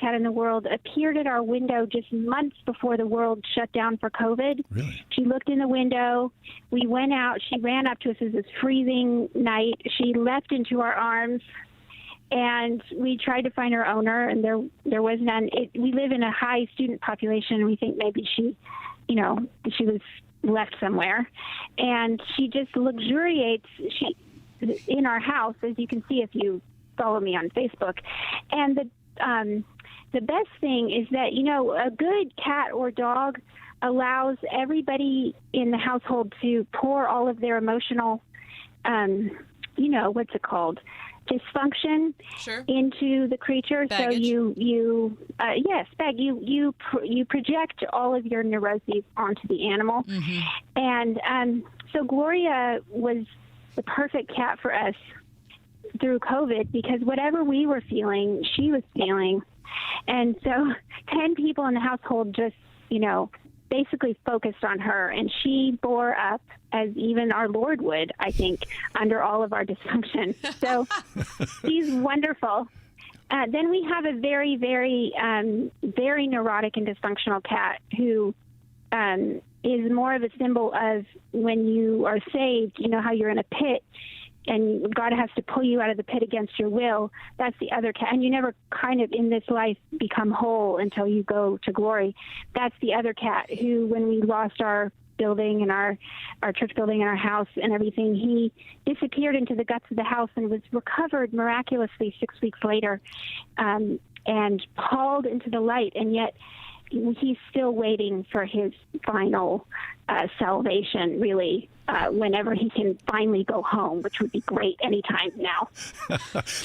cat in the world, appeared at our window just months before the world shut down for COVID. Really? She looked in the window. We went out. She ran up to us. It was this freezing night. She leapt into our arms, and we tried to find her owner, and there was none. We live in a high student population, and we think maybe she was left somewhere. And she just luxuriates in our house, as you can see if you follow me on Facebook. And the best thing is that, a good cat or dog allows everybody in the household to pour all of their emotional, what's it called? Dysfunction into the creature. Baggage. So you project all of your neuroses onto the animal. Mm-hmm. And so Gloria was the perfect cat for us through COVID, because whatever we were feeling, she was feeling. And so 10 people in the household just, basically focused on her, and she bore up as even our Lord would, I think, under all of our dysfunction. So she's wonderful. Then we have a very, very, very neurotic and dysfunctional cat who is more of a symbol of when you are saved, how you're in a pit and God has to pull you out of the pit against your will. That's the other cat. And you never kind of in this life become whole until you go to glory. That's the other cat who, when we lost our building and our church building and our house and everything, he disappeared into the guts of the house and was recovered miraculously 6 weeks later, and hauled into the light. And yet he's still waiting for his final salvation, really, whenever he can finally go home, which would be great anytime now.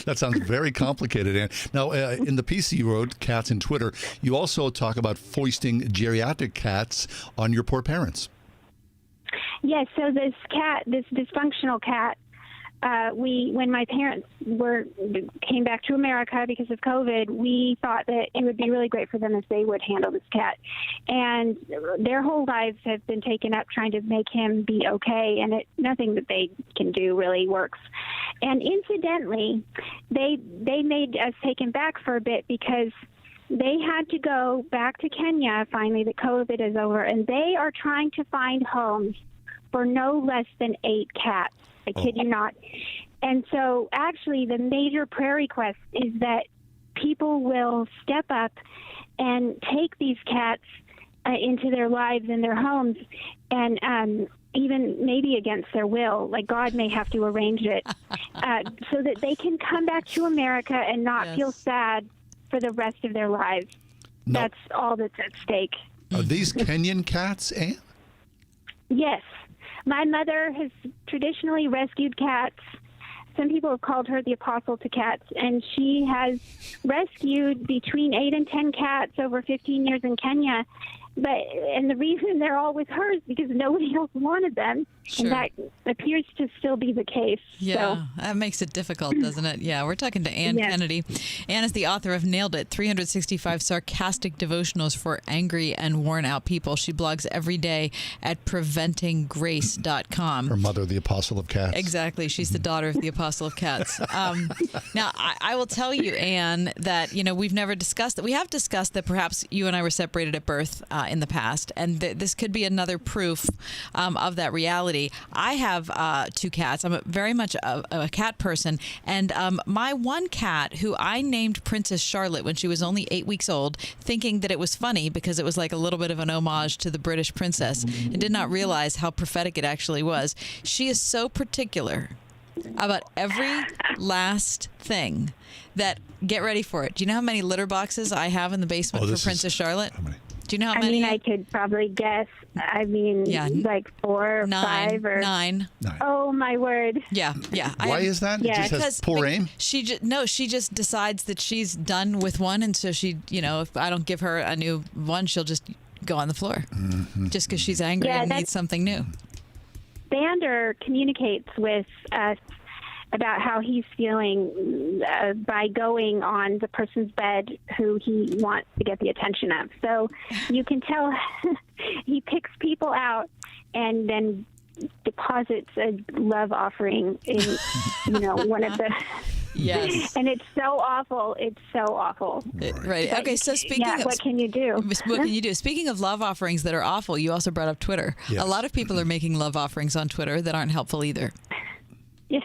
That sounds very complicated, Ann. Now, in the piece you wrote, Cats in Twitter, you also talk about foisting geriatric cats on your poor parents. Yes, so this dysfunctional cat, when my parents came back to America because of COVID, we thought that it would be really great for them if they would handle this cat. And their whole lives have been taken up trying to make him be okay, and nothing that they can do really works. And incidentally, they made us take him back for a bit because they had to go back to Kenya finally that COVID is over, and they are trying to find homes for no less than 8 cats. I kid you not. And so actually the major prayer request is that people will step up and take these cats into their lives and their homes, and even maybe against their will, like God may have to arrange it, so that they can come back to America and not feel sad for the rest of their lives. No. That's all that's at stake. Are these Kenyan cats, Ann? Yes. My mother has traditionally rescued cats. Some people have called her the apostle to cats, and she has rescued between 8 and 10 cats over 15 years in Kenya. And the reason they're all with her is because nobody else wanted them. Sure. And that appears to still be the case. Yeah, So. that makes it difficult, doesn't it? Yeah, we're talking to Ann Kennedy. Ann is the author of Nailed It, 365 Sarcastic Devotionals for Angry and Worn Out People. She blogs every day at preventinggrace.com. Her mother, the apostle of cats. Exactly. She's the daughter of the apostle of cats. Now, I will tell you, Ann, that, we've never discussed that. We have discussed that perhaps you and I were separated at birth in the past, and this could be another proof of that reality. I have 2 cats. I'm very much a cat person, and my one cat, who I named Princess Charlotte when she was only 8 weeks old, thinking that it was funny because it was like a little bit of an homage to the British princess, and did not realize how prophetic it actually was. She is so particular about every last thing that, get ready for it. Do you know how many litter boxes I have in the basement for Princess Charlotte? How many? Do you know how many? I could probably guess. Like 4 or 5 or 9. Oh my word! Yeah. Why is that? Yeah. It just has poor aim? She just decides that she's done with one, and so she, if I don't give her a new one, she'll just go on the floor, just because she's angry and needs something new. Sander communicates with us about how he's feeling by going on the person's bed who he wants to get the attention of. So you can tell he picks people out and then deposits a love offering in, one of the Yes. And it's so awful. It's so awful. Right. But, Okay. So speaking yeah, of what can you do? what can you do? Speaking of love offerings that are awful, you also brought up Twitter. Yes. A lot of people are making love offerings on Twitter that aren't helpful either. Yeah,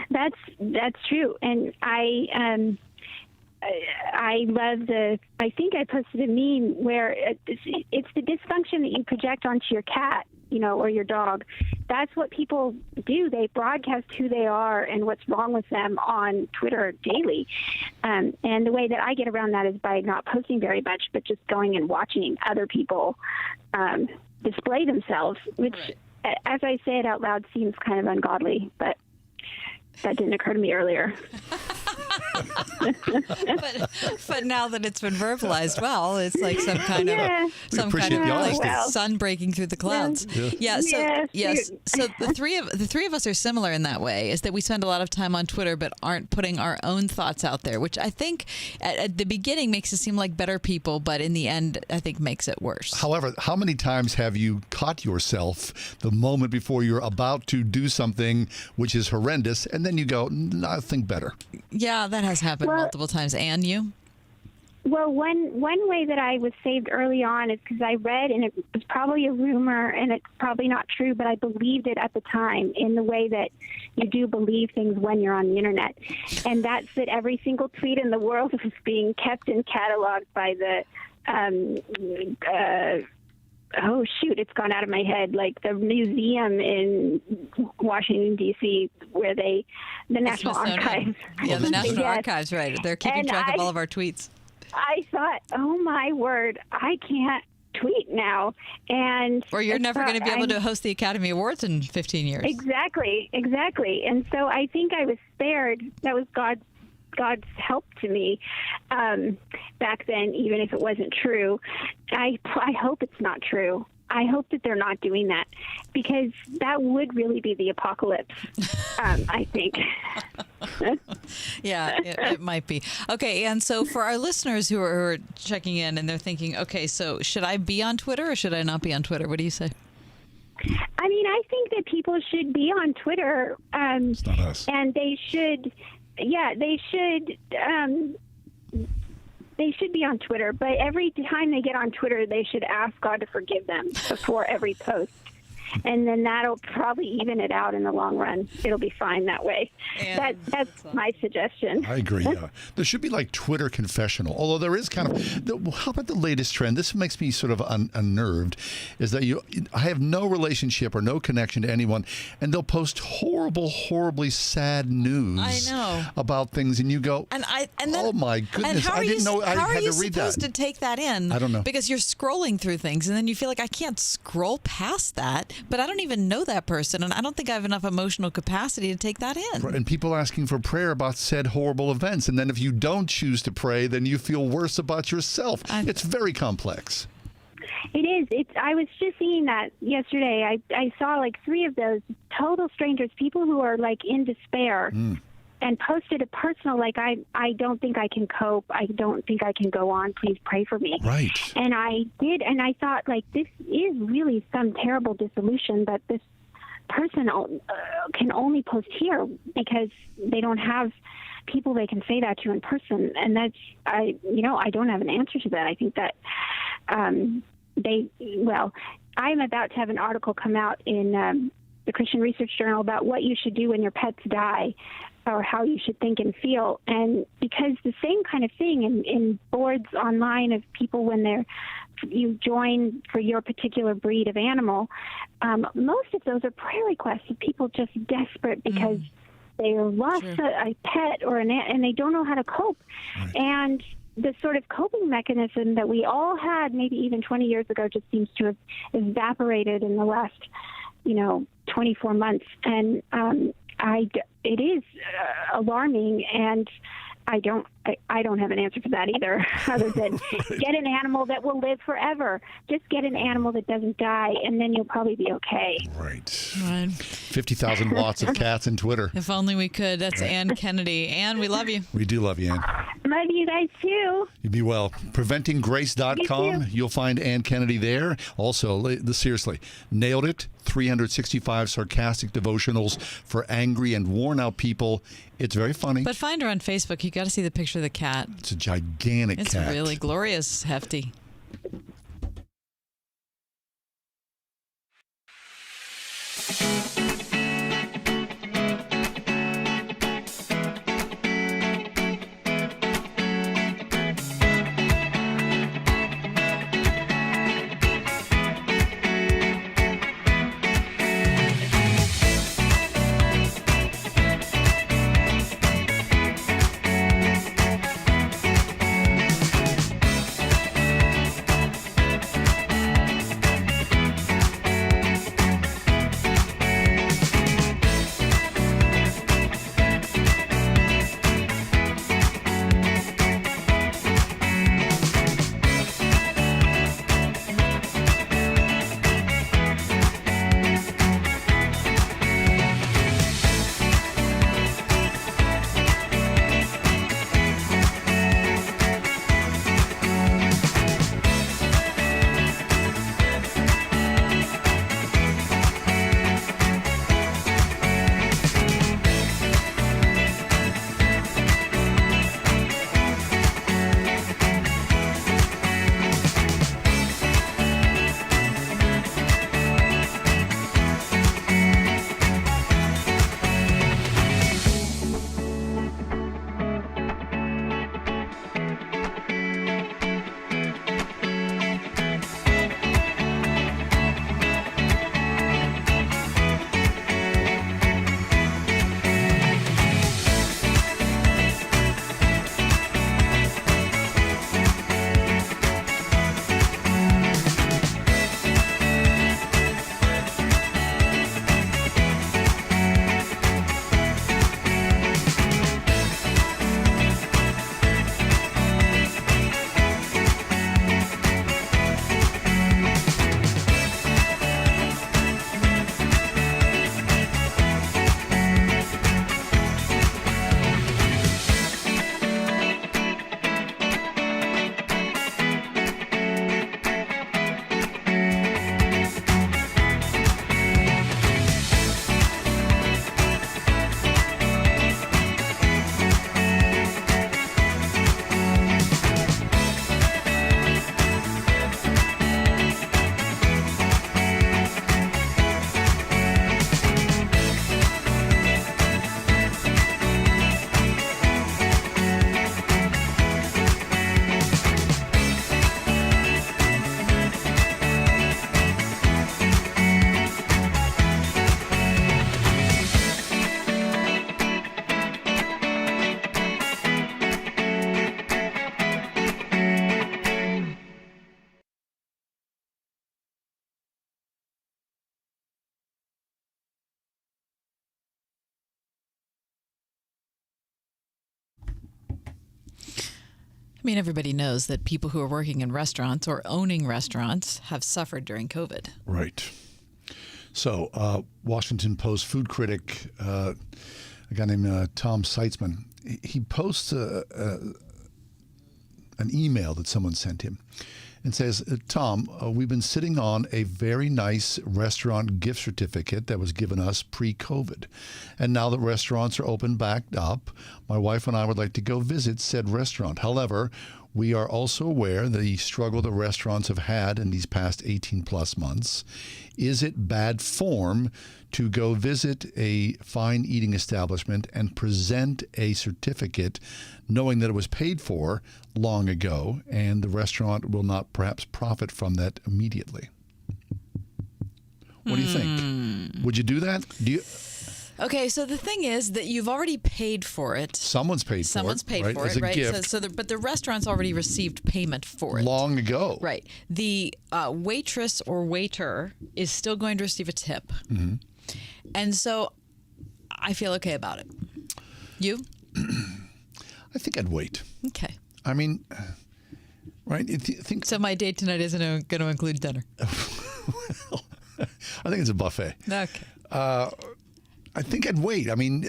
that's true. And I love I think I posted a meme where it's the dysfunction that you project onto your cat, or your dog. That's what people do. They broadcast who they are and what's wrong with them on Twitter daily. And the way that I get around that is by not posting very much, but just going and watching other people display themselves, which, as I say it out loud, seems kind of ungodly, but that didn't occur to me earlier. but now that it's been verbalized, well, it's like some kind of sun breaking through the clouds. Yeah. So the three of us are similar in that way, is that we spend a lot of time on Twitter but aren't putting our own thoughts out there, which I think at the beginning makes us seem like better people, but in the end I think makes it worse. However, how many times have you caught yourself the moment before you're about to do something which is horrendous, and then you go, I think better? Yeah, that has happened multiple times. And you? Well, one way that I was saved early on is because I read, and it was probably a rumor, and it's probably not true, but I believed it at the time, in the way that you do believe things when you're on the internet. And that's that every single tweet in the world was being kept and cataloged by the oh shoot, it's gone out of my head, like the museum in Washington, D.C., where the National Archives. Yeah, the National Archives, right. They're keeping track of all of our tweets. I thought, oh my word, I can't tweet now. Or you're never going to be able to host the Academy Awards in 15 years. Exactly. And so I think I was spared. That was God's help to me back then, even if it wasn't true. I hope it's not true. I hope that they're not doing that, because that would really be the apocalypse, I think. Yeah, it might be. Okay, and so for our listeners who are checking in and they're thinking, okay, so should I be on Twitter or should I not be on Twitter? What do you say? I mean, I think that people should be on Twitter. It's not us. And they should... Yeah, they should be on Twitter, but every time they get on Twitter, they should ask God to forgive them before every post. And then that'll probably even it out in the long run. It'll be fine that way. That's my suggestion. I agree. There should be like Twitter confessional, although there is kind of... how about the latest trend? This makes me sort of unnerved, is that I have no relationship or no connection to anyone, and they'll post horribly sad news about things, and you go, oh my goodness, I didn't know I had to read that. How are you supposed to take that in? I don't know. Because you're scrolling through things, and then you feel like I can't scroll past that. But I don't even know that person, and I don't think I have enough emotional capacity to take that in. And people asking for prayer about said horrible events, and then if you don't choose to pray, then you feel worse about yourself. It's very complex. It is. I was just seeing that yesterday. I saw like 3 of those total strangers, people who are like in despair, and posted a personal, like, I don't think I can cope. I don't think I can go on. Please pray for me. Right. And I did, and I thought, like, this is really some terrible dissolution, but this person can only post here because they don't have people they can say that to in person. And that's, I don't have an answer to that. I think that I'm about to have an article come out in the Christian Research Journal about what you should do when your pets die, or how you should think and feel. And because the same kind of thing in boards online of people when you join for your particular breed of animal, most of those are prayer requests of people just desperate because they lost a pet or and they don't know how to cope. Right. And the sort of coping mechanism that we all had maybe even 20 years ago just seems to have evaporated in the last, 24 months. And it is alarming, and I don't have an answer for that either, other than get an animal that will live forever. Just get an animal that doesn't die, and then you'll probably be okay. Right. 50,000 watts of cats in Twitter. If only we could. That's Ann Kennedy. Ann, we love you. We do love you, Ann. Love you guys, too. You be well. PreventingGrace.com. You'll find Ann Kennedy there. Also, seriously, nailed it. 365 sarcastic devotionals for angry and worn-out people. It's very funny. But find her on Facebook. You got to see the picture of the cat. It's a gigantic It's cat. really glorious, hefty. I mean, everybody knows that people who are working in restaurants or owning restaurants have suffered during COVID. Right. So, Washington Post food critic, a guy named Tom Seitzman, he posts an email that someone sent him and says, Tom, we've been sitting on a very nice restaurant gift certificate that was given us pre-COVID. And now that restaurants are open back up, my wife and I would like to go visit said restaurant. However, we are also aware the struggle the restaurants have had in these past 18 plus months. Is it bad form to go visit a fine eating establishment and present a certificate knowing that it was paid for long ago and the restaurant will not perhaps profit from that immediately? What do you think? Would you do that? Okay, so the thing is that you've already paid for it. Someone's paid for it, as a right? gift. But the restaurant's already received payment for it. Long ago. Right. The waitress or waiter is still going to receive a tip. Mm-hmm. And so I feel okay about it. You? I think I'd wait. Okay. I mean, right? Think. So my date tonight isn't going to include dinner. Well, I think it's a buffet. Okay. I think I'd wait. I mean,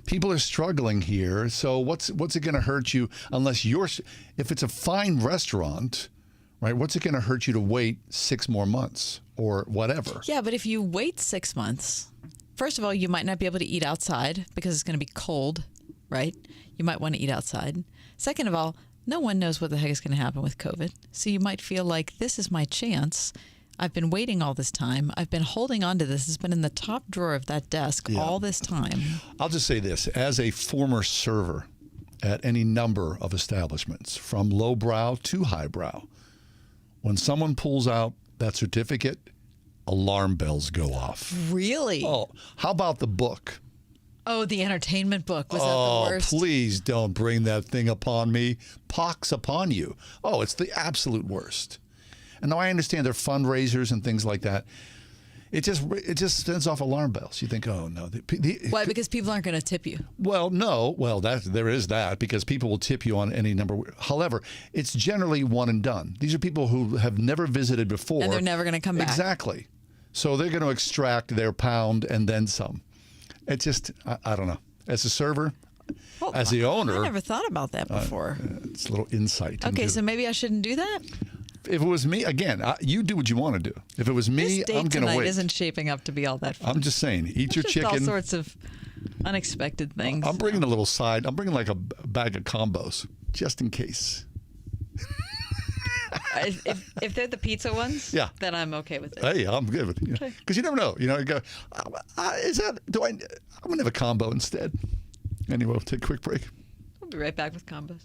people are struggling here. So what's it going to hurt you unless if it's a fine restaurant, right? What's it going to hurt you to wait 6 more months or whatever? Yeah, but if you wait 6 months, first of all, you might not be able to eat outside because it's going to be cold, right? You might want to eat outside. Second of all, no one knows what the heck is going to happen with COVID. So you might feel like this is my chance. I've been waiting all this time. I've been holding on to this. It's been in the top drawer of that desk all this time. I'll just say this. As a former server at any number of establishments, from lowbrow to highbrow, when someone pulls out that certificate, alarm bells go off. Really? Oh, how about the book? Oh, the entertainment book. Was that Oh, the worst? please don't bring that thing upon me. Pox upon you. Oh, it's the absolute worst. And now I understand they're fundraisers and things like that. It just sends off alarm bells. You think, oh no. Why? Because people aren't going to tip you. Well, no. Well, there is that because people will tip you on any number. However, it's generally one and done. These are people who have never visited before. And they're never going to come back. Exactly. So they're going to extract their pound and then some. It's just, I don't know. As a server, Well, as the owner. I never thought about that before. It's a little insight. Okay, into- so maybe I shouldn't do that? if it was me, again, you do what you want to do. If it was me, This date I'm going to tonight wait. isn't shaping up to be all that fun. I'm just saying, eat your Just chicken. all sorts of unexpected things. I'm bringing a little side. I'm bringing like a bag of combos just in case. If they're the pizza ones, Yeah. then I'm okay with it. Hey, I'm good with it. Okay. Because you never know. You know, you go, is that, I'm going to have a combo instead. Anyway, we'll take a quick break. We'll be right back with combos.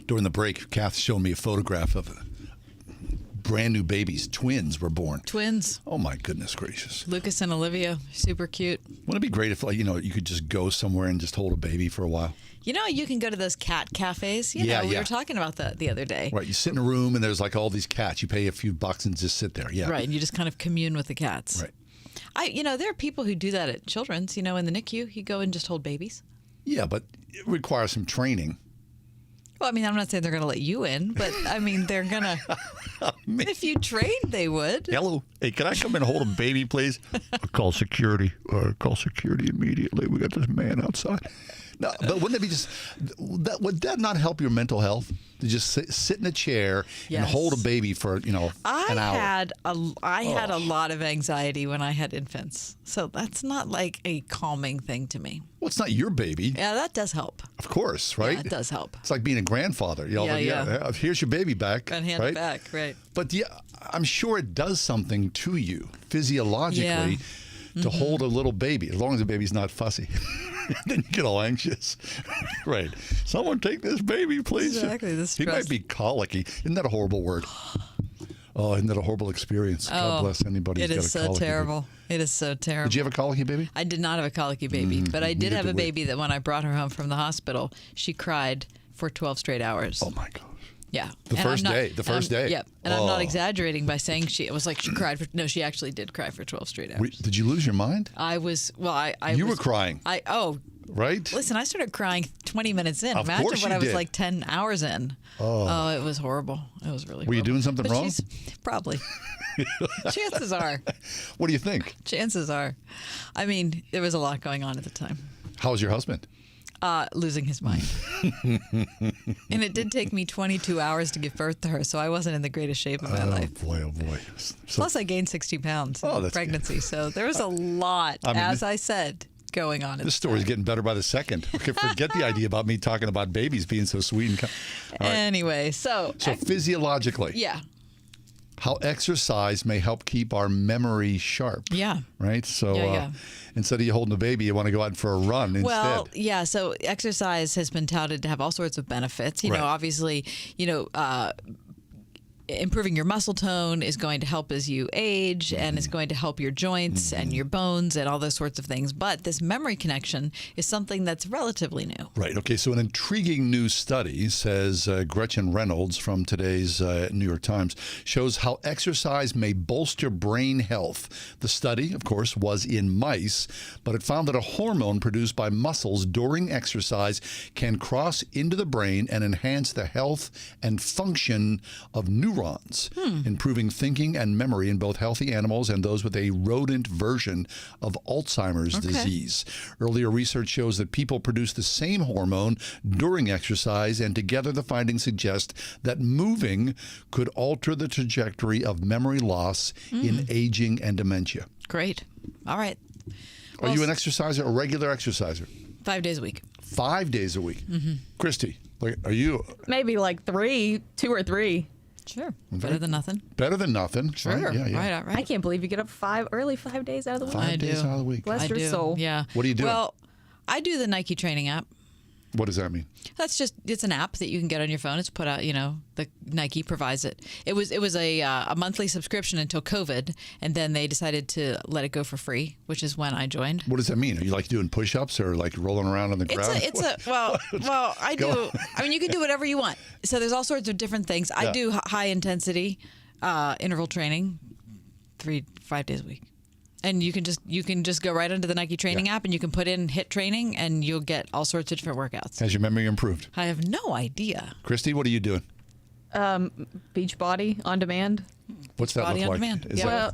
During the break, Kath showed me a photograph of brand new babies. Twins were born. Twins. Oh, my goodness gracious. Lucas and Olivia. Super cute. Wouldn't it be great if, you could just go somewhere and just hold a baby for a while? You can go to those cat cafes. We were talking about that the other day. Right. You sit in a room and there's like all these cats. You pay a few bucks and just sit there. Yeah. Right. And you just kind of commune with the cats. Right. There are people who do that at children's, in the NICU. You go and just hold babies. Yeah, but it requires some training. Well, I'm not saying they're going to let you in, but they're going to. If you trained, they would. Hello. Hey, can I come in and hold a baby, please? Call security. Call security immediately. We got this man outside. No, but wouldn't it be would that not help your mental health? To just sit in a chair and hold a baby for, an hour? I had a lot of anxiety when I had infants. So that's not like a calming thing to me. Well, it's not your baby. Yeah, that does help. Of course, right? Yeah, it does help. It's like being a grandfather. Here's your baby back. And hand it back, right. But I'm sure it does something to you physiologically to hold a little baby, as long as the baby's not fussy. Then you get all anxious. Right. Someone take this baby, please. Exactly. The stress. He might be colicky. Isn't that a horrible word? Oh, isn't that a horrible experience? God bless anybody who's got a colicky. It is so terrible. It is so terrible. Did you have a colicky baby? I did not have a colicky baby, but I did have a baby that when I brought her home from the hospital, she cried for 12 straight hours. Oh, my gosh. Yeah. The first day. Yep. And I'm not exaggerating by saying it was like she cried for, no, she actually did cry for 12 straight hours. Did you lose your mind? I was, You were crying. Right? Listen, I started crying 20 minutes in. Of Imagine course when you I was did. like 10 hours in. Oh, it was horrible. It was really horrible. Were you doing something wrong? Probably. Chances are. What do you think? Chances are. There was a lot going on at the time. How was your husband? Losing his mind. And it did take me 22 hours to give birth to her, so I wasn't in the greatest shape of my life. Oh, boy. Plus, I gained 60 pounds in pregnancy, so there was a lot, I said, going on. This story's getting better by the second. Okay, forget the idea about me talking about babies being so sweet and all right. Anyway, so physiologically. Yeah. How exercise may help keep our memory sharp. Yeah. Right? So instead of you holding a baby, you want to go out for a run instead. Well, yeah. So exercise has been touted to have all sorts of benefits. You know, obviously, improving your muscle tone is going to help as you age, and it's going to help your joints and your bones and all those sorts of things. But this memory connection is something that's relatively new. Right. Okay. So an intriguing new study, says Gretchen Reynolds from today's New York Times, shows how exercise may bolster brain health. The study, of course, was in mice, but it found that a hormone produced by muscles during exercise can cross into the brain and enhance the health and function of neurons, improving thinking and memory in both healthy animals and those with a rodent version of Alzheimer's disease. Earlier research shows that people produce the same hormone during exercise, and together the findings suggest that moving could alter the trajectory of memory loss in aging and dementia. Great. All right. Are you an exerciser, a regular exerciser? 5 days a week. 5 days a week. Christy, are you? Maybe like 2 or 3. Sure. Better than nothing. Better than nothing. Sure. Right? Yeah. Right. I can't believe you get up 5 days out of the week. 5 days out of the week. Bless your soul. Yeah. What do you do? Well, I do the Nike training app. What does that mean? It's an app that you can get on your phone. It's put out, the Nike provides it. It was a monthly subscription until COVID, and then they decided to let it go for free, which is when I joined. What does that mean? Are you like doing push-ups or like rolling around on the ground? I do. You can do whatever you want. So there's all sorts of different things. I do high intensity interval training 5 days a week. And you can just go right into the Nike training app, and you can put in HIIT training, and you'll get all sorts of different workouts. Has your memory improved? I have no idea. Christy, what are you doing? Beachbody on demand. What's that Body look on like? demand. Well,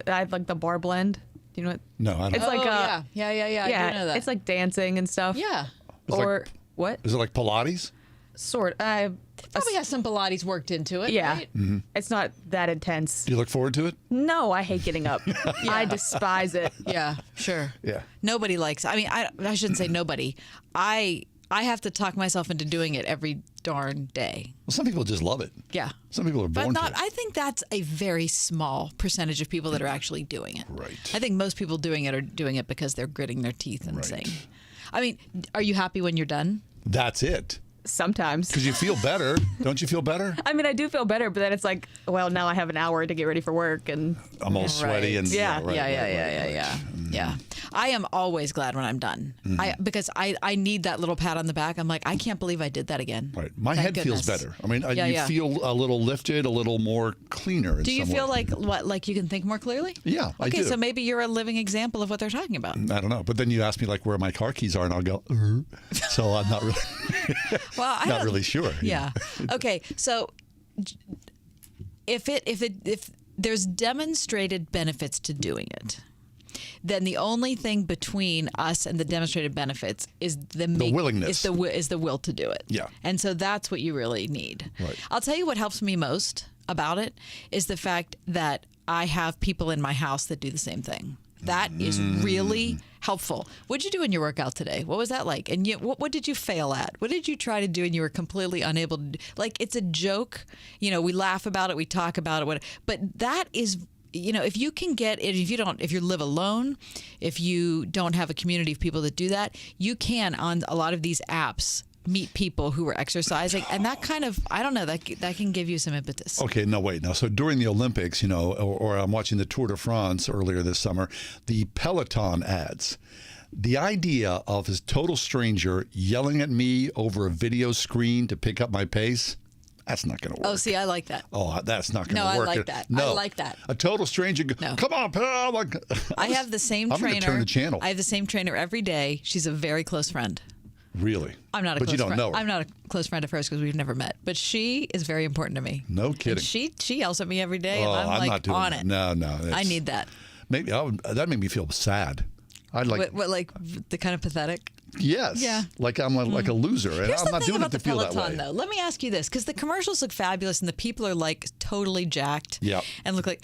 I have like the bar blend. Do you know what? No, I don't. It's like yeah. I do know that. It's like dancing and stuff. Yeah. What? Is it like Pilates? Sort. Probably has some Pilates worked into it. Yeah. Right? It's not that intense. Do you look forward to it? No, I hate getting up. I despise it. Yeah. Sure. Yeah. Nobody likes. I shouldn't say nobody. I have to talk myself into doing it every darn day. Well, some people just love it. Yeah. Some people are born But to it. I think that's a very small percentage of people that are actually doing it. Right. I think most people doing it are doing it because they're gritting their teeth and saying. Are you happy when you're done? That's it. Sometimes. Because you feel better. Don't you feel better? I mean, I do feel better, but then it's like, well, now I have an hour to get ready for work, and I'm all sweaty and Yeah. right, Yeah. I am always glad when I'm done. Because I need that little pat on the back. I'm like, I can't believe I did that again. Right. My Thank head feels goodness. better. I mean, Yeah, you yeah. feel a little lifted, a little more cleaner. In Do you some feel way. like what? Like you can think more clearly? Yeah, I Okay, do. so maybe you're a living example of what they're talking about. I don't know. But then you ask me like where my car keys are, and I'll go, so I'm not really, Well, I not don't- really sure. Yeah. Okay. So if there's demonstrated benefits to doing it, then the only thing between us and the demonstrated benefits is the willingness. is the will to do it. Yeah. And so that's what you really need. Right. I'll tell you what helps me most about it is the fact that I have people in my house that do the same thing. That is really helpful. What did you do in your workout today? What was that like? And what did you fail at? What did you try to do and you were completely unable to do? Like, it's a joke. You know, we laugh about it, we talk about it, but that is, you know, if you can get it, if you live alone, if you don't have a community of people that do that, you can, on a lot of these apps, meet people who are exercising, and that kind of, I don't know, that can give you some impetus. Okay, no, wait. Now, so during the Olympics, you know, or I'm watching the Tour de France earlier this summer, the Peloton ads. The idea of this total stranger yelling at me over a video screen to pick up my pace, that's not going to work. Oh, see, I like that. Oh, that's not going to No, I work. like that. No. I like that. A total stranger, No. come on, pal. Like, I have the same I'm trainer. going to turn the channel. I have the same trainer every day. She's a very close friend. Really? I'm not a but close you don't friend. know her. I'm not a close friend of hers because we've never met. But she is very important to me. No kidding. And she yells at me every day, and Oh, I'm like not doing on that. it. No. I that's- need that. Maybe that made me feel sad. I'd like, What, like the kind of pathetic? yes, Yeah. like I'm like a loser, and Here's I'm the not thing doing about it the to feel that Peloton, way. though. Let me ask you this, because the commercials look fabulous and the people are like totally jacked. Yep. And look like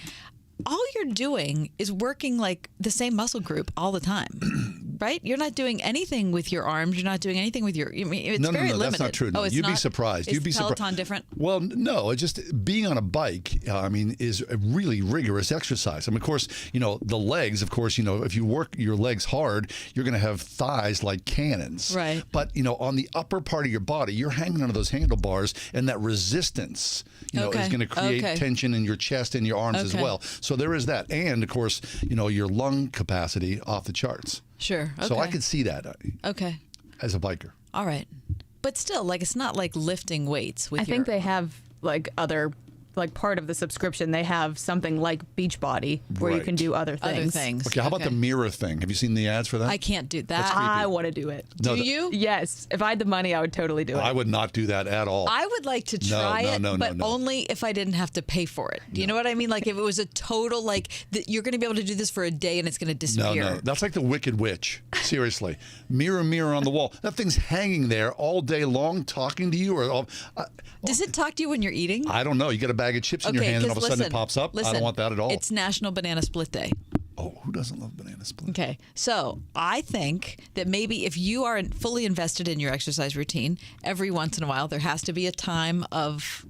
all you're doing is working like the same muscle group all the time, right? You're not doing anything with your arms. You're not doing anything with your. I mean, it's No, very limited. that's not true. No. Oh, it's You'd be not? surprised. Is You'd be Peloton surprised. different? Well, no. It's just being on a bike. I mean, is a really rigorous exercise. I mean, of course, you know the legs. Of course, you know if you work your legs hard, you're going to have thighs like cannons. Right. But you know, on the upper part of your body, you're hanging onto those handlebars, and that resistance, you know, is Okay. going to create Okay. tension in your chest and your arms as Okay. well. So there is that, and of course, you know, your lung capacity off the charts. Sure. Okay. So I could see that Okay. as a biker. All right. But still, like, it's not like lifting weights with I your. think they have like other, like part of the subscription. They have something like Beachbody where you Right. can do other things. other things. Okay, how about the mirror thing? Have you seen the ads for that? I can't do that. I want to do it. No, Do the- you? Yes, if I had the money, I would totally do it. I would not do that at all. I would like to try it, no, but no. only if I didn't have to pay for it. Do you know what I mean? Like if it was a total, like you're going to be able to do this for a day and it's going to No, disappear. no. That's like the Wicked Witch. Seriously. Mirror, mirror on the wall. That thing's hanging there all day long talking to you. Does it talk to you when you're eating? I don't know. You get a bag of chips in your hand and all of a 'cause sudden listen, it pops up. I listen, don't want that at all. It's National Banana Split Day. Oh, who doesn't love banana split? Okay. So I think that maybe if you are fully invested in your exercise routine, every once in a while there has to be a time of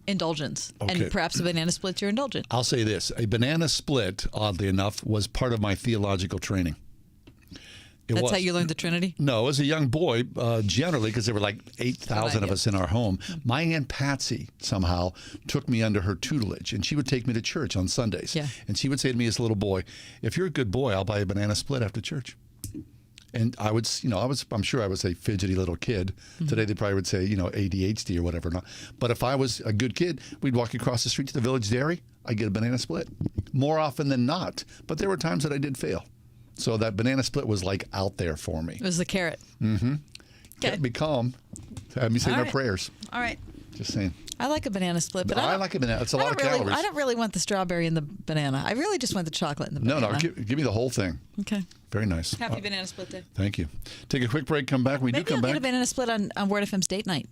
indulgence. Okay. And perhaps a banana split's your indulgence. I'll say this. A banana split, oddly enough, was part of my theological training. It That's was. how you learned the Trinity? No, as a young boy, generally, because there were like 8,000 of idea. us in our home, my Aunt Patsy somehow took me under her tutelage, and she would take me to church on Sundays. Yeah. And she would say to me as a little boy, if you're a good boy, I'll buy you a banana split after church. And I would, you know, I'm sure I was a fidgety little kid. Mm-hmm. Today they probably would say, you know, ADHD or whatever. Not. But if I was a good kid, we'd walk across the street to the Village Dairy. I'd get a banana split more often than not. But there were times that I did fail. So that banana split was like out there for me. It was the carrot. Kept me calm. Had me saying All our right. prayers. All right. Just saying. I like a banana split, but I I, don't, like a banana. It's a I lot of don't really, calories. I don't really want the strawberry and the banana. I really just want the chocolate and the No, banana. no. Give me the whole thing. Okay. Very nice. Happy banana split day. Thank you. Take a quick break. Come back. When we Maybe do I'll come get a back. banana split on Word FM's date night.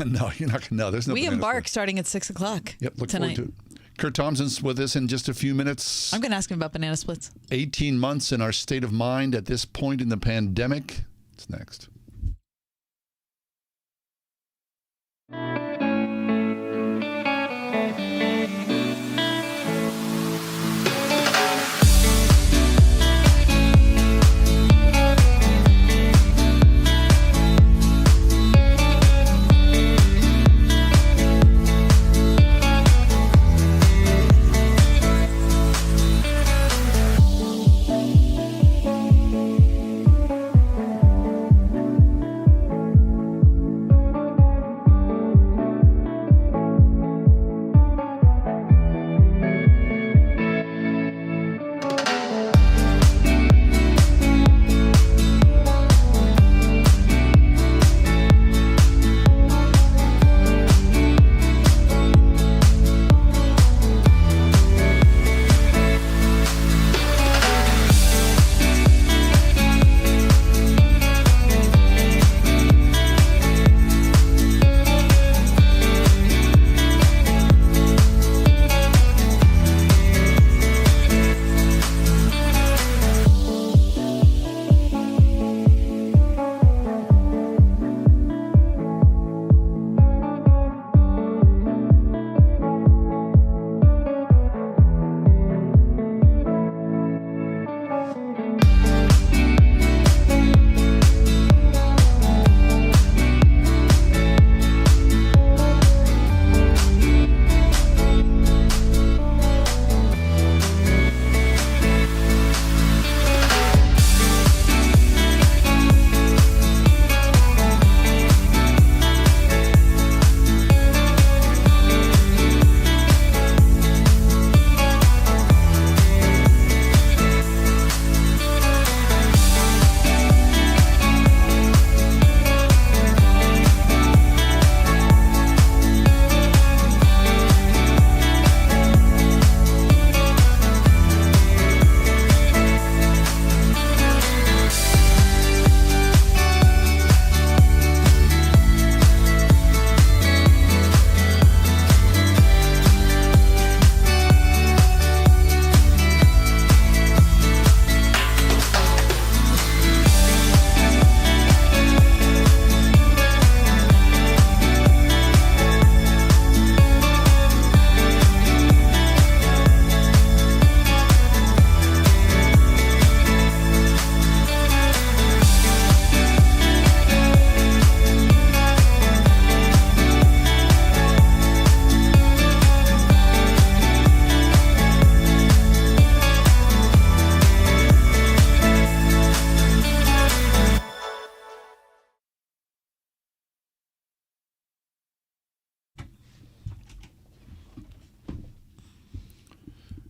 No, you're not. No, there's no. We banana embark split. starting at 6 o'clock Yep. Look tonight. forward to it. Kurt Thompson's with us in just a few minutes. I'm going to ask him about banana splits. 18 months in our state of mind at this point in the pandemic. It's next.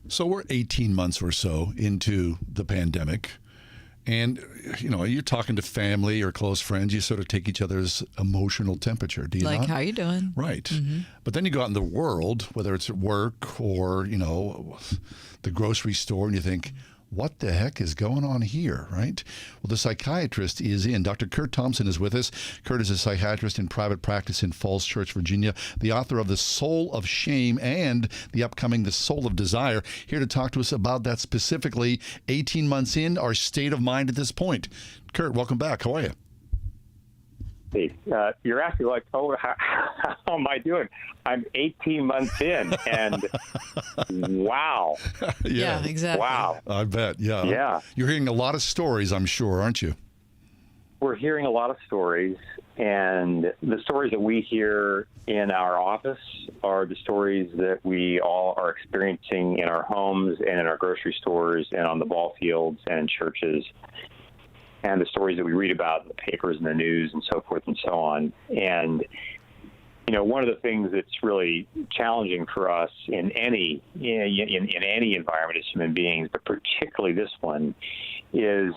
So we're 18 months or so into the pandemic. And, you're talking to family or close friends. You sort of take each other's emotional temperature, do you Like, not? how you doing? Right. But then you go out in the world, whether it's at work or, the grocery store, and you think, what the heck is going on here, right? Well, the psychiatrist is in. Dr. Kurt Thompson is with us. Kurt is a psychiatrist in private practice in Falls Church, Virginia, the author of The Soul of Shame and the upcoming The Soul of Desire, here to talk to us about that specifically 18 months in, our state of mind at this point. Kurt, welcome back. How are you? You're asking like, how am I doing? I'm 18 months in, and wow. Yeah, exactly. Wow. I bet, yeah. Yeah. You're hearing a lot of stories, I'm sure, aren't you? We're hearing a lot of stories, and the stories that we hear in our office are the stories that we all are experiencing in our homes and in our grocery stores and on the ball fields and in churches, and the stories that we read about in the papers and the news and so forth and so on. And, one of the things that's really challenging for us in any environment as human beings, but particularly this one, is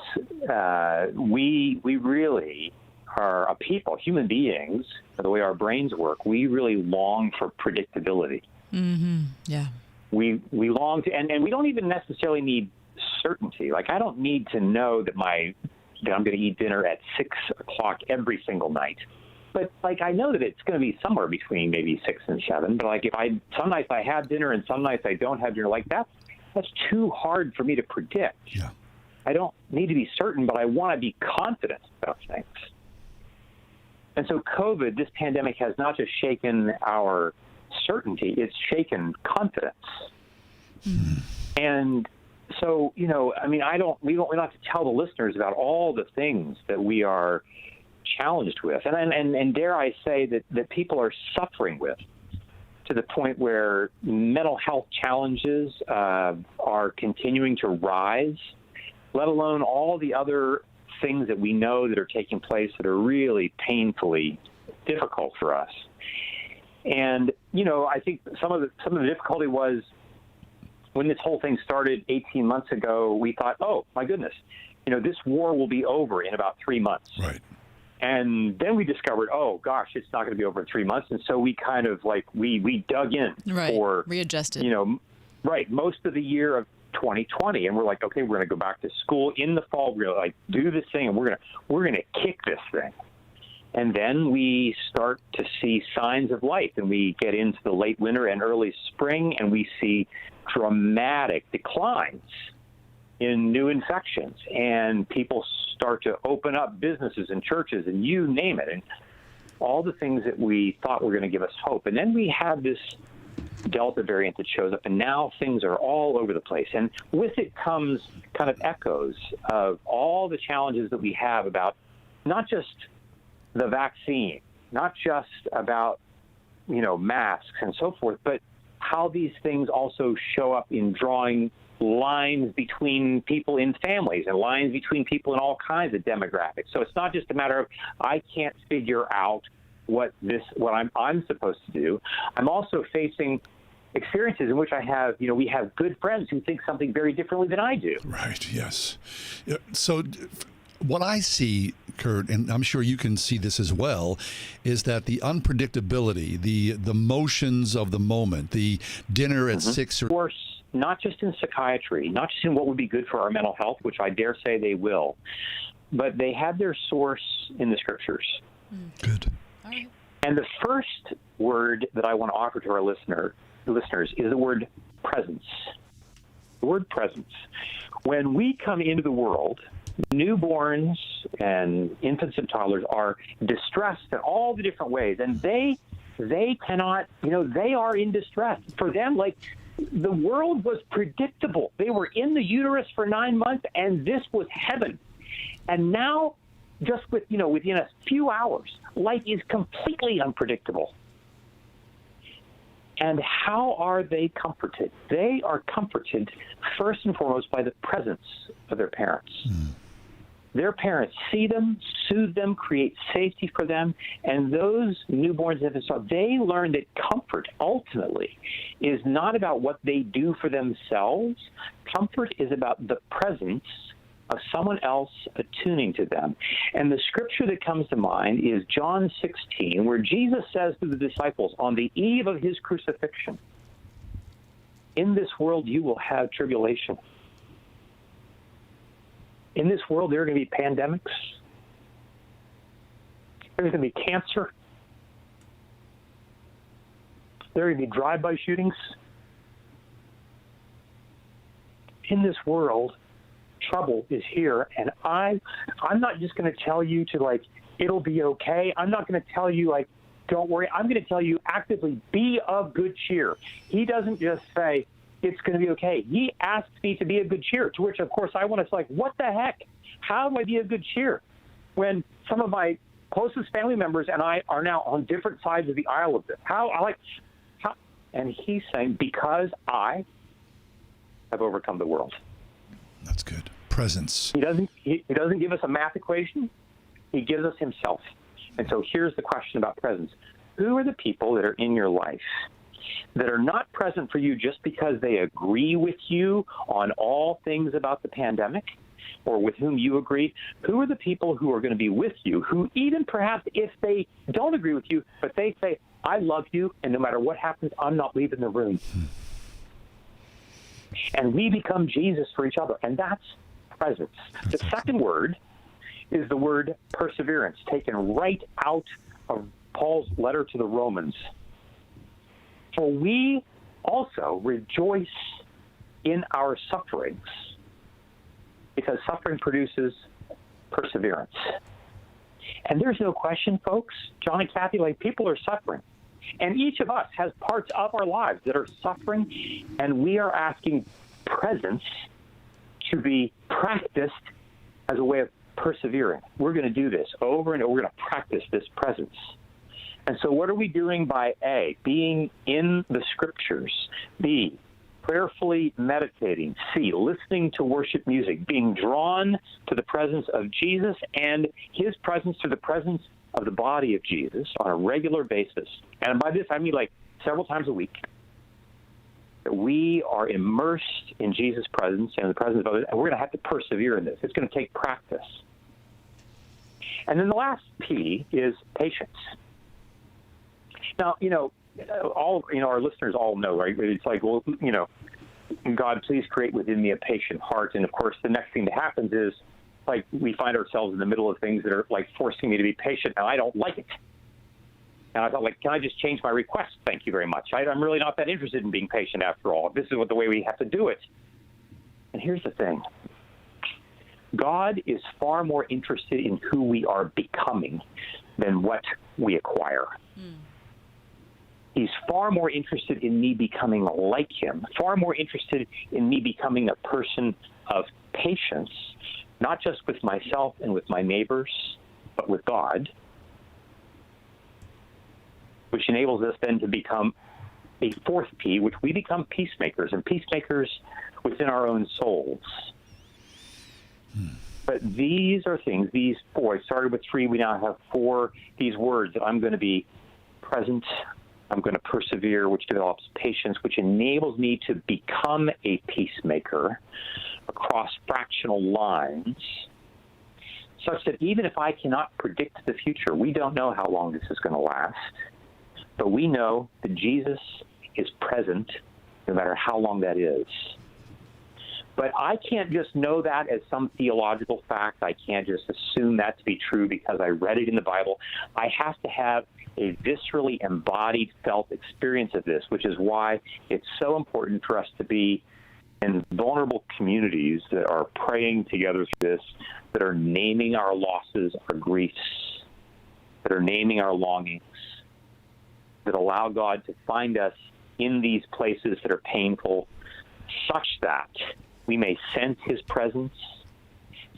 we really are a people, human beings, the way our brains work, we really long for predictability. Mm-hmm. Yeah. We long to, and we don't even necessarily need certainty. Like, I don't need to know that I'm going to eat dinner at 6 o'clock every single night. But, I know that it's going to be somewhere between maybe 6 and 7. But, some nights I have dinner and some nights I don't have dinner. That's too hard for me to predict. Yeah. I don't need to be certain, but I want to be confident about things. And so COVID, this pandemic, has not just shaken our certainty, it's shaken confidence. Mm. And so, we don't have to tell the listeners about all the things that we are challenged with, and dare I say that people are suffering with, to the point where mental health challenges are continuing to rise, let alone all the other things that we know that are taking place that are really painfully difficult for us. And, I think some of the difficulty was when this whole thing started 18 months ago, we thought, oh, my goodness, this war will be over in about 3 months. Right. And then we discovered, oh, gosh, it's not going to be over in 3 months. And so we kind of we dug in for readjusted. Most of the year of 2020. And we're like, okay, we're going to go back to school in the fall. We're going to do this thing, and we're going to kick this thing. And then we start to see signs of life, and we get into the late winter and early spring, and we see dramatic declines in new infections, and people start to open up businesses and churches and you name it, and all the things that we thought were going to give us hope. And then we have this Delta variant that shows up, and now things are all over the place. And with it comes kind of echoes of all the challenges that we have about not just the vaccine, not just about, masks and so forth, but how these things also show up in drawing lines between people in families and lines between people in all kinds of demographics. So it's not just a matter of I can't figure out what I'm supposed to do. I'm also facing experiences in which we have good friends who think something very differently than I do. Right, yes. So what I see, Kurt, and I'm sure you can see this as well, is that the unpredictability, the motions of the moment, the dinner at 6 or... Of course, not just in psychiatry, not just in what would be good for our mental health, which I dare say they will, but they have their source in the scriptures. Good. All right. And the first word that I want to offer to our listeners is the word presence. The word presence. When we come into the world, newborns and infants and toddlers are distressed in all the different ways, and they cannot, they are in distress. For them, the world was predictable. They were in the uterus for 9 months, and this was heaven. And now, just within a few hours, life is completely unpredictable. And how are they comforted? They are comforted first and foremost by the presence of their parents. Their parents see them, soothe them, create safety for them, and those newborns, they learn that comfort ultimately is not about what they do for themselves. Comfort is about the presence of someone else attuning to them. And the scripture that comes to mind is John 16, where Jesus says to the disciples on the eve of his crucifixion, "In this world you will have tribulation." In this world, there are going to be pandemics. There's going to be cancer. There are going to be drive-by shootings. In this world, trouble is here, and I'm not just going to tell you to, it'll be okay. I'm not going to tell you, don't worry. I'm going to tell you actively, be of good cheer. He doesn't just say, it's going to be okay. He asks me to be of good cheer, to which, of course, I want to say, what the heck? How do I be of good cheer when some of my closest family members and I are now on different sides of the aisle of this? How? And he's saying, because I have overcome the world. That's good. Presence. He doesn't give us a math equation. He gives us himself. And so here's the question about presence. Who are the people that are in your life that are not present for you just because they agree with you on all things about the pandemic or with whom you agree? Who are the people who are going to be with you, who even perhaps if they don't agree with you, but they say, I love you, and no matter what happens, I'm not leaving the room. And we become Jesus for each other, and that's presence. The second word is the word perseverance, taken right out of Paul's letter to the Romans. For we also rejoice in our sufferings, because suffering produces perseverance. And there's no question, folks, John and Kathy, people are suffering. And each of us has parts of our lives that are suffering, and we are asking presence to be practiced as a way of persevering. We're going to do this over and over. We're going to practice this presence. And so what are we doing by A, being in the scriptures, B, prayerfully meditating, C, listening to worship music, being drawn to the presence of Jesus and his presence to the presence of the body of Jesus on a regular basis. And by this, I mean several times a week. That we are immersed in Jesus' presence and the presence of others, and we're going to have to persevere in this. It's going to take practice. And then the last P is patience. Now, our listeners all know, right? It's God, please create within me a patient heart. And of course, the next thing that happens is we find ourselves in the middle of things that are forcing me to be patient. Now, I don't like it. And I thought, can I just change my request? Thank you very much. I'm really not that interested in being patient after all. This is the way we have to do it. And here's the thing. God is far more interested in who we are becoming than what we acquire. He's far more interested in me becoming like him, far more interested in me becoming a person of patience, not just with myself and with my neighbors, but with God, which enables us then to become a fourth P, which we become peacemakers, and peacemakers within our own souls. But these are things, these four, I started with three, we now have four, these words that I'm going to be present, I'm going to persevere, which develops patience, which enables me to become a peacemaker across fractional lines, such that even if I cannot predict the future, we don't know how long this is going to last, but we know that Jesus is present no matter how long that is. But I can't just know that as some theological fact. I can't just assume that to be true because I read it in the Bible. I have to have a viscerally embodied, felt experience of this, which is why it's so important for us to be in vulnerable communities that are praying together through this, that are naming our losses, our griefs, that are naming our longings, that allow God to find us in these places that are painful, such that we may sense his presence,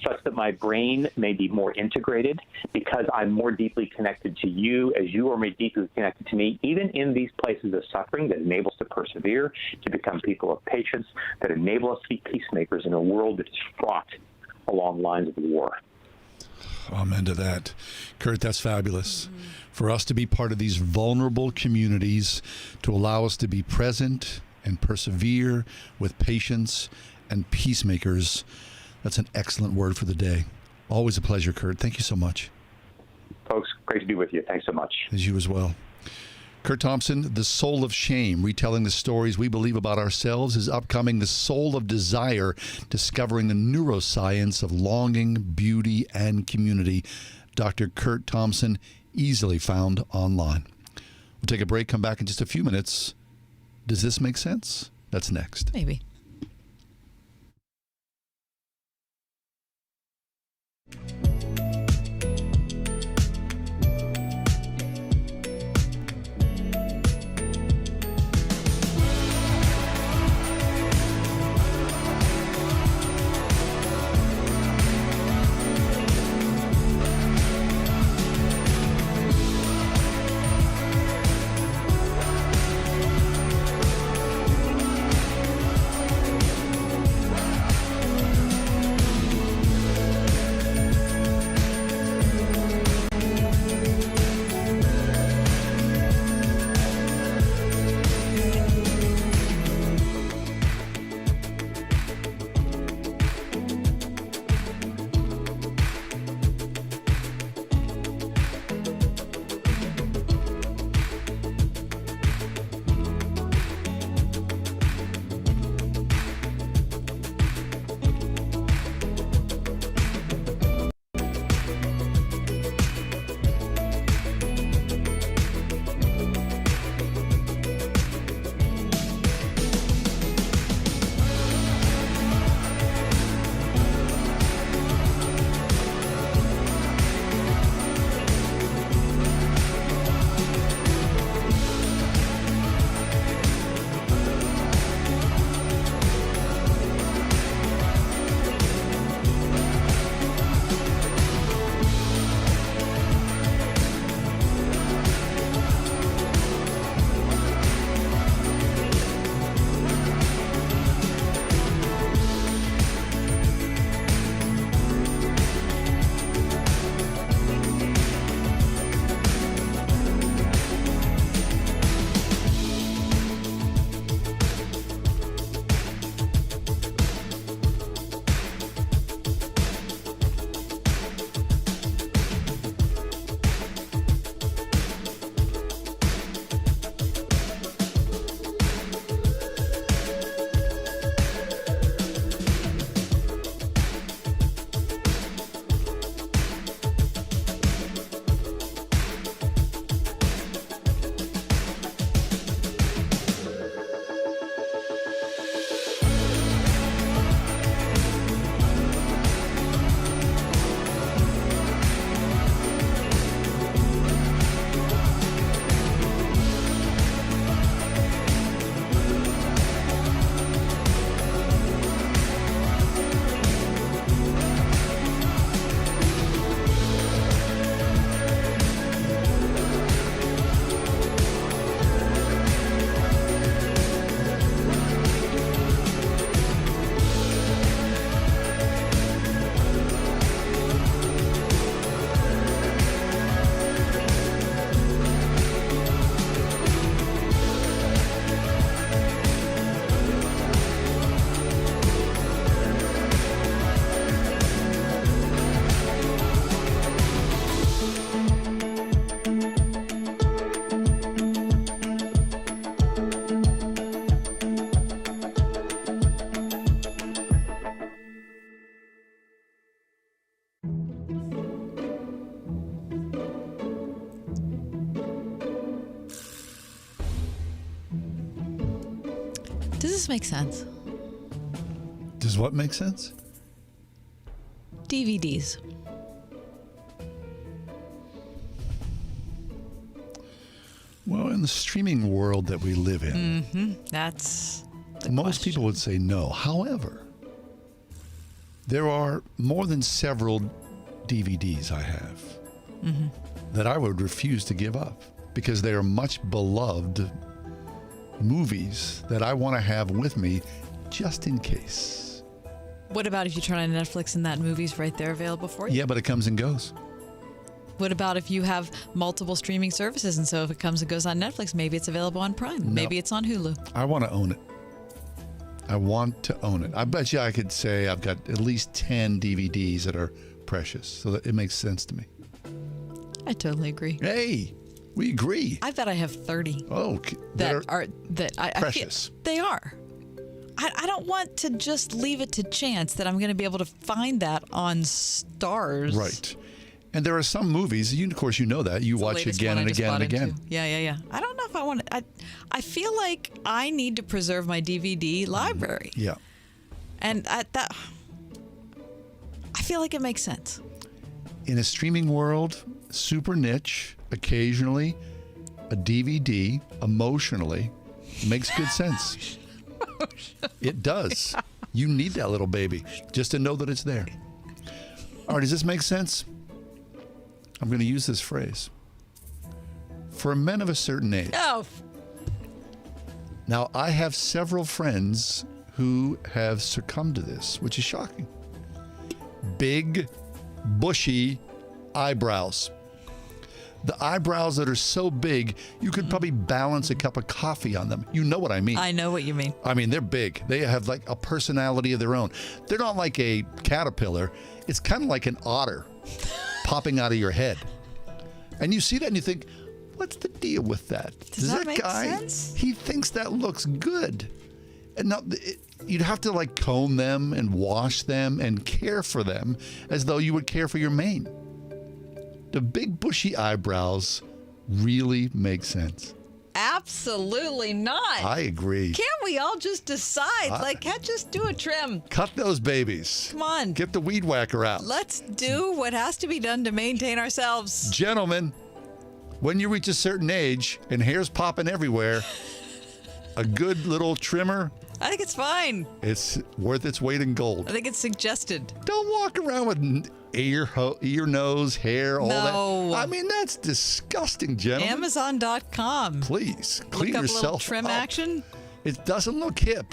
such that my brain may be more integrated because I'm more deeply connected to you as you are more deeply connected to me, even in these places of suffering that enable us to persevere, to become people of patience, that enable us to be peacemakers in a world that is fraught along lines of war. Amen to that. Kurt, that's fabulous. For us to be part of these vulnerable communities, to allow us to be present and persevere with patience and peacemakers, that's an excellent word for the day. Always a pleasure, Kurt. Thank you so much. Folks, great to be with you. Thanks so much. As you as well. Kurt Thompson, The Soul of Shame, retelling the stories we believe about ourselves, is upcoming. The Soul of Desire, discovering the neuroscience of longing, beauty, and community. Dr. Kurt Thompson, easily found online. We'll take a break, come back in just a few minutes. Does this make sense? That's next. Maybe. Does this make sense? Does what make sense? DVDs. Well, in the streaming world that we live in, That's the most question. people would say no. However, there are more than several DVDs I have that I would refuse to give up because they are much beloved movies that I want to have with me just in case. What about if you turn on Netflix and that movie's right there available for you? Yeah, but it comes and goes. What about if you have multiple streaming services, and so if it comes and goes on Netflix, maybe it's available on Prime, No. maybe it's on Hulu. I want to own it. I want to own it. I bet you I could say I've got at least 10 DVDs that are precious, so that it makes sense to me. I totally agree. Hey, we agree. I bet I have 30 Oh, that are I precious. feel they are. I don't want to just leave it to chance that I'm going to be able to find that on Stars. Right. And there are some movies, of course, you know that. You It's the watch latest again one I and just again and bought again. into. Yeah. I don't know if I want to. I feel like I need to preserve my DVD library, Yeah. and I feel like it makes sense. In a streaming world, super niche, occasionally, a DVD, emotionally, makes good sense. It does. You need that little baby just to know that it's there. All right, does this make sense? I'm going to use this phrase. For men of a certain age. Oh, Now, I have several friends who have succumbed to this, which is shocking. Big, bushy eyebrows. The eyebrows that are so big, you could probably balance a cup of coffee on them. You know what I mean. I know what you mean. I mean, they're big. They have like a personality of their own. They're not like a caterpillar. It's kind of like an otter popping out of your head. And you see that and you think, what's the deal with that? Does that make guy, sense? he thinks that looks good. And now you'd have to like comb them and wash them and care for them as though you would care for your mane. The big bushy eyebrows really make sense. Absolutely not. I agree. Can't we all just decide? Can't just do a trim. Cut those babies. Come on. Get the weed whacker out. Let's do what has to be done to maintain ourselves. Gentlemen, when you reach a certain age and hair's popping everywhere, a good little trimmer, I think it's fine. it's worth its weight in gold. I think it's suggested. Don't walk around with ear, nose, hair, all No. that. I mean, that's disgusting, gentlemen. Amazon.com. Please, Look clean up a little yourself trim up. action. It doesn't look hip.